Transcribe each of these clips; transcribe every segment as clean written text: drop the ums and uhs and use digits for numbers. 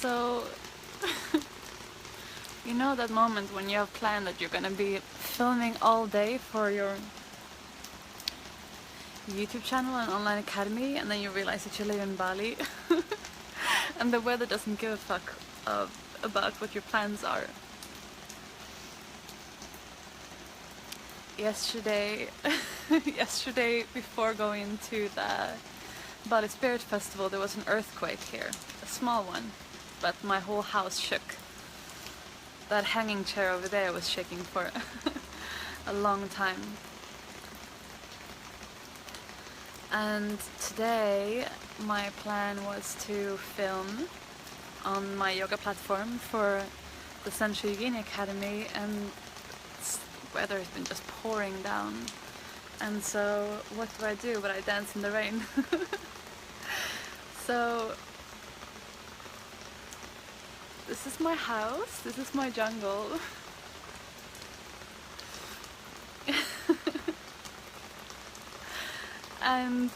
So, you know that moment when you have planned that you're gonna be filming all day for your YouTube channel and online academy, and then you realize that you live in Bali and the weather doesn't give a fuck about what your plans are. Yesterday, yesterday before going to the Bali Spirit Festival, there was an earthquake here, a small one, but my whole house shook. That hanging chair over there was shaking for a long time. And today my plan was to film on my yoga platform for the Central Yogini Academy, and the weather has been just pouring down. And so what do? But I dance in the rain. So this is my house, this is my jungle. And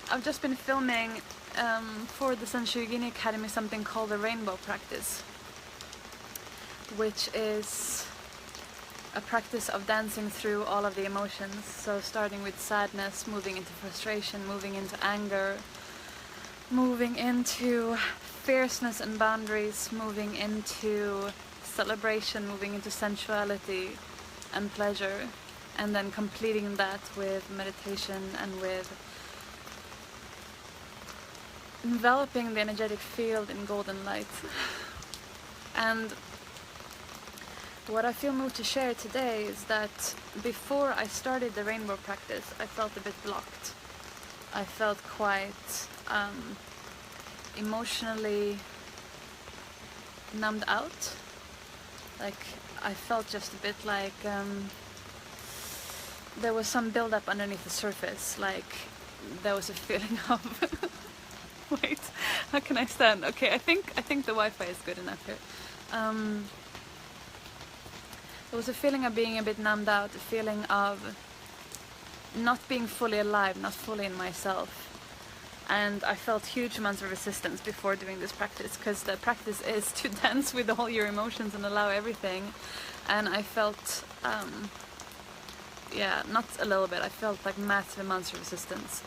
I've just been filming for the Central Yogini Academy something called the rainbow practice, which is a practice of dancing through all of the emotions. So starting with sadness, moving into frustration, moving into anger, moving into fierceness and boundaries, moving into celebration, moving into sensuality and pleasure, and then completing that with meditation and with enveloping the energetic field in golden light. And what I feel moved to share today is that before I started the rainbow practice, I felt a bit blocked. I felt quite emotionally numbed out. Like, I felt just a bit like there was some build-up underneath the surface. Like, there was a feeling of wait, how can I stand? Okay, I think the Wi-Fi is good enough here. There was a feeling of being a bit numbed out, a feeling of not being fully alive, not fully in myself. And I felt huge amounts of resistance before doing this practice, because the practice is to dance with all your emotions and allow everything. And I felt, yeah, not a little bit, I felt like massive amounts of resistance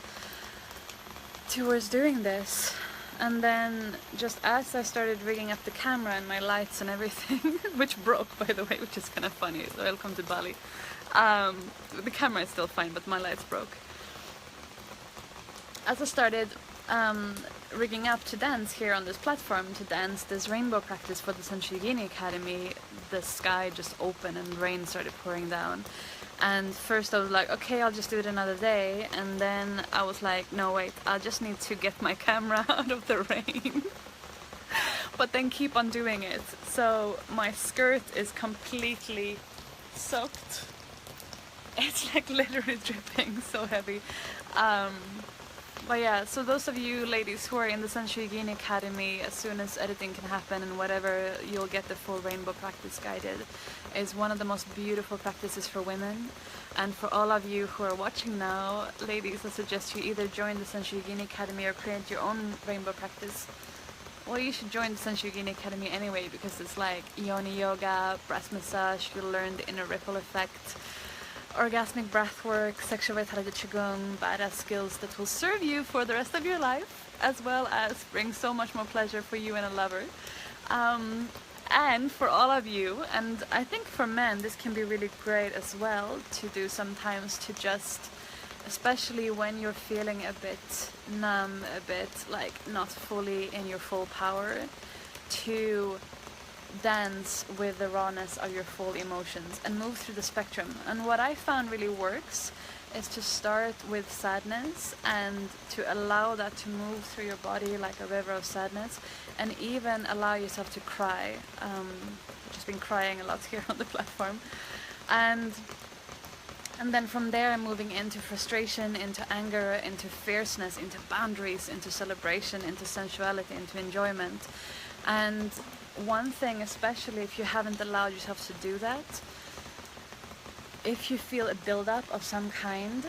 towards doing this. And then just as I started rigging up the camera and my lights and everything, which broke by the way, which is kind of funny, so welcome to Bali. The camera is still fine, but my lights broke. As I started rigging up to dance here on this platform, to dance this rainbow practice for the Central Yogini Academy, the sky just opened and rain started pouring down. And first I was like, okay, I'll just do it another day. And then I was like, no wait, I just need to get my camera out of the rain. But then keep on doing it. So my skirt is completely soaked. It's like literally dripping, so heavy. But yeah, so those of you ladies who are in the Central Yogini Academy, as soon as editing can happen and whatever, you'll get the full rainbow practice guided. It's one of the most beautiful practices for women. And for all of you who are watching now, ladies, I suggest you either join the Central Yogini Academy or create your own rainbow practice. Well, you should join the Central Yogini Academy anyway, because it's like yoni yoga, breast massage, you'll learn the inner ripple effect, orgasmic breathwork, sexual vitality qigong, badass skills that will serve you for the rest of your life, as well as bring so much more pleasure for you and a lover. And for all of you, and I think for men this can be really great as well to do sometimes, to just, especially when you're feeling a bit numb, a bit like not fully in your full power, to dance with the rawness of your full emotions and move through the spectrum. And what I found really works is to start with sadness and to allow that to move through your body like a river of sadness, and even allow yourself to cry. I've just been crying a lot here on the platform. And then from there moving into frustration, into anger, into fierceness, into boundaries, into celebration, into sensuality, into enjoyment. And one thing, especially if you haven't allowed yourself to do that, if you feel a build-up of some kind,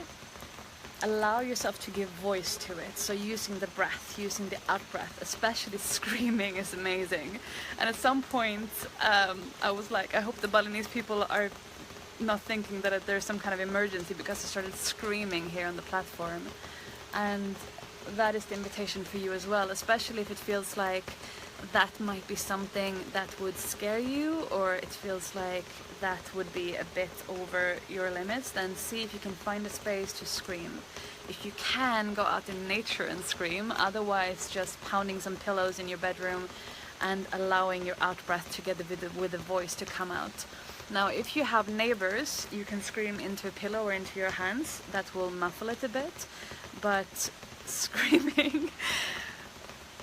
allow yourself to give voice to it. So using the breath, using the out breath, especially screaming is amazing. And at some point, I was like, I hope the Balinese people are not thinking that there's some kind of emergency, because I started screaming here on the platform. And that is the invitation for you as well, especially if it feels like that might be something that would scare you, or it feels like that would be a bit over your limits. Then see if you can find a space to scream. If you can, go out in nature and scream. Otherwise, just pounding some pillows in your bedroom and allowing your out breath together with the voice to come out. Now, if you have neighbors, you can scream into a pillow or into your hands. That will muffle it a bit. But screaming,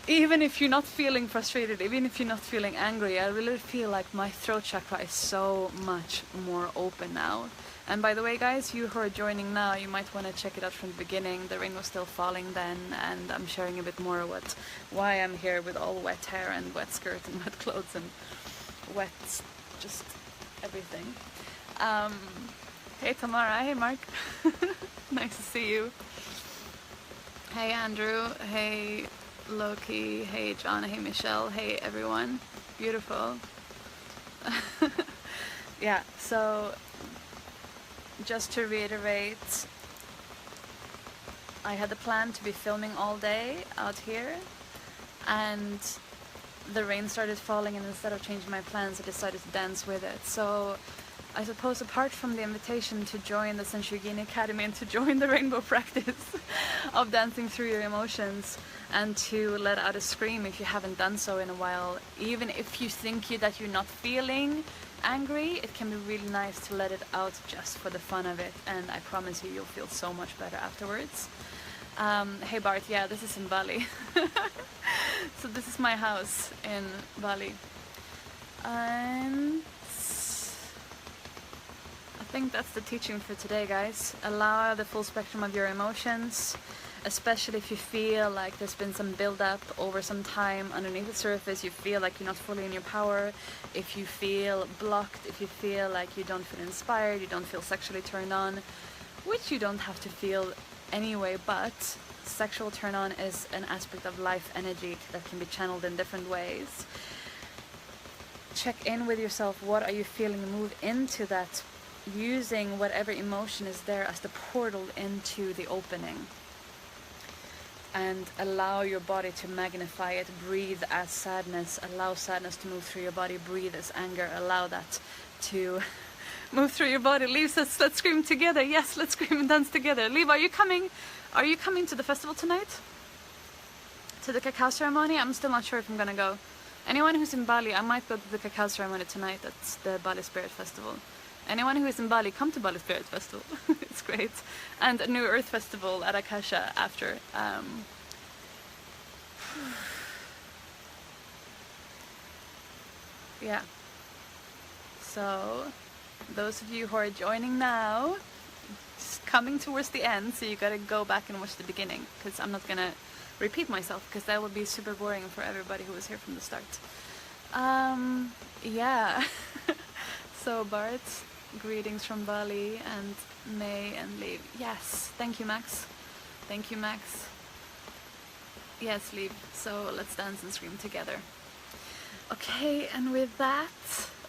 even if you're not feeling frustrated, even if you're not feeling angry, I really feel like my throat chakra is so much more open now. And by the way, guys, you who are joining now, you might want to check it out from the beginning. The rain was still falling then, and I'm sharing a bit more why I'm here with all wet hair and wet skirt and wet clothes and wet just everything. Hey Tamara, hey Mark. Nice to see you. Hey Andrew, hey Loki, hey John, hey Michelle, hey everyone. Beautiful. Yeah, so just to reiterate, I had the plan to be filming all day out here, and the rain started falling, and instead of changing my plans, I decided to dance with it. So I suppose apart from the invitation to join the Senshugini Academy and to join the rainbow practice of dancing through your emotions, and to let out a scream if you haven't done so in a while, even if you think that you're not feeling angry, it can be really nice to let it out just for the fun of it, and I promise you, you'll feel so much better afterwards. Hey Bart, yeah, this is in Bali. So this is my house in Bali. And I think that's the teaching for today, guys. Allow the full spectrum of your emotions, especially if you feel like there's been some build-up over some time underneath the surface. You feel like you're not fully in your power, if you feel blocked, if you feel like you don't feel inspired, you don't feel sexually turned on, which you don't have to feel anyway, but sexual turn on is an aspect of life energy that can be channeled in different ways. Check in with yourself. What are you feeling? Move into that, using whatever emotion is there as the portal into the opening, and allow your body to magnify it. Breathe as sadness, allow sadness to move through your body. Breathe as anger, allow that to move through your body. Leave says, let's scream together. Yes, let's scream and dance together. Leave, are you coming to the festival tonight? To the cacao ceremony? I'm still not sure if I'm gonna go. Anyone who's in Bali, I might go to the cacao ceremony tonight. That's the Bali Spirit Festival. Anyone who is in Bali, come to Bali Spirit Festival. It's great. And a New Earth Festival at Akasha after. Yeah. So, those of you who are joining now, it's coming towards the end, so you gotta go back and watch the beginning, because I'm not gonna repeat myself, because that would be super boring for everybody who was here from the start. Yeah. So Bart, greetings from Bali, and May and Liv. Yes, thank you Max. Thank you Max. Yes, Liv. So let's dance and scream together. Okay, and with that,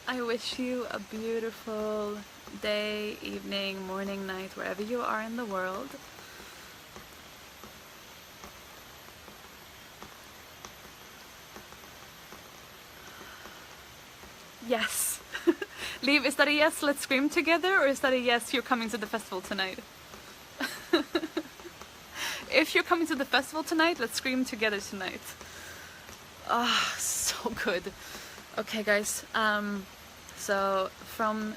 I wish you a beautiful day, evening, morning, night, wherever you are in the world. Yes. Liv, is that a yes, let's scream together, or is that a yes, you're coming to the festival tonight? If you're coming to the festival tonight, let's scream together tonight. Ah, oh, so good. Okay, guys. So from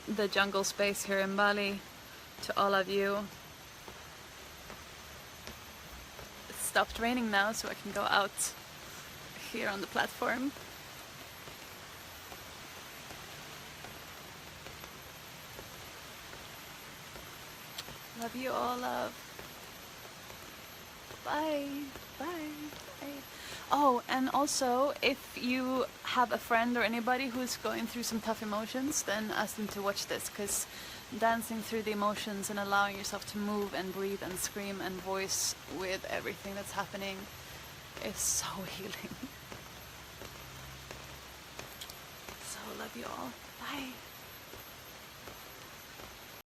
the jungle space here in Bali to all of you, it stopped raining now, so I can go out here on the platform. Love you all, love. Bye. Bye. Bye. Oh, and also, if you have a friend or anybody who's going through some tough emotions, then ask them to watch this, because dancing through the emotions and allowing yourself to move and breathe and scream and voice with everything that's happening is so healing. So love you all. Bye.